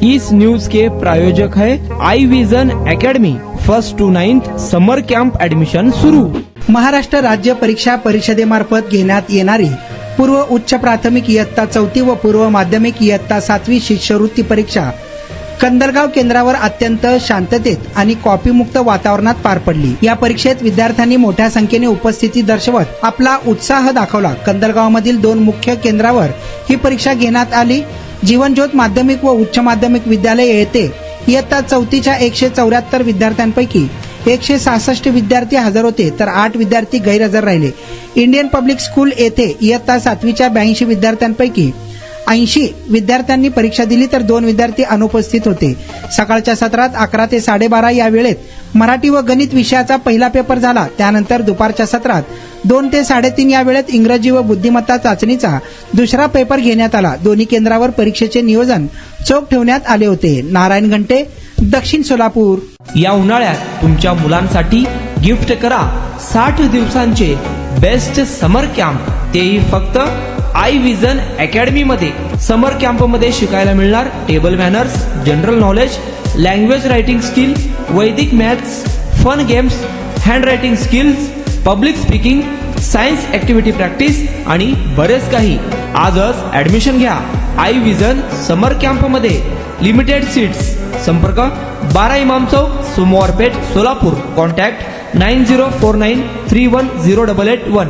इस news के प्रायोजक है Eye Vision Academy. 1st to 9th summer camp admission सुरू। महाराष्ट्र राज्य परीक्षा परिषदेमार्फत घेण्यात येणारी पूर्व उच्च प्राथमिक इयत्ता 4 व पूर्व माध्यमिक इयत्ता 7वी शिष्यवृत्ती परीक्षा कंदलगाव केंद्रावर अत्यंत शांततेत आणि कॉपीमुक्त वातावरणात पार पडली। या परीक्षेत विद्यार्थ्यांनी मोठ्या संख्येने उपस्थिती दर्शवत आपला उत्साह दाखवला। कंदलगावमधील 2 मुख्य केंद्रावर ही परीक्षा घेण्यात आली। जीवनज्योत माध्यमिक व उच्च माध्यमिक विद्यालय येथे इयत्ता 4च्या 174 विद्यार्थ्यांपैकी 166 विद्यार्थी हजर होते, तर 8 विद्यार्थी गैरहजर राहिले। इंडियन पब्लिक स्कूल येथे इयत्ता 7वीच्या 82 विद्यार्थ्यांपैकी 80 विद्यार्थ्यांनी परीक्षा दिली, तर 2 विद्यार्थी अनुपस्थित होते। सकाळच्या सत्रात 11 ते 12:30 या वेळेत मराठी व गणित विषयाचा पहिला पेपर झाला। त्यानंतर दुपारच्या सत्रात 2 ते 3:30 या वेळेत इंग्रजी व बुद्धिमत्ता चाचणीचा दुसरा पेपर घेण्यात आला। दोन्ही केंद्रावर परीक्षेचे नियोजन चोख ठेवण्यात आले होते। नारायण घंटे, दक्षिण सोलापूर। या उन्हाळ्यात तुमच्या मुलांसाठी गिफ्ट करा 60 दिवसांचे बेस्ट समर कॅम्प, तेही फक्त आई विजन अकॅडमी मध्ये। समर कॅम्प मध्ये शिकायला मिळणार table manners, general knowledge, language writing skill, Vedic maths, fun games, handwriting skills, public speaking, science activity practice आणि बरेच काही। आजच ऍडमिशन घ्या आई विजन समर कॅम्प मध्ये। Limited seats. संपर्क 12 इमाम चौक, सोमवारपेठ, सोलापूर। कॉन्टॅक्ट 9049310881।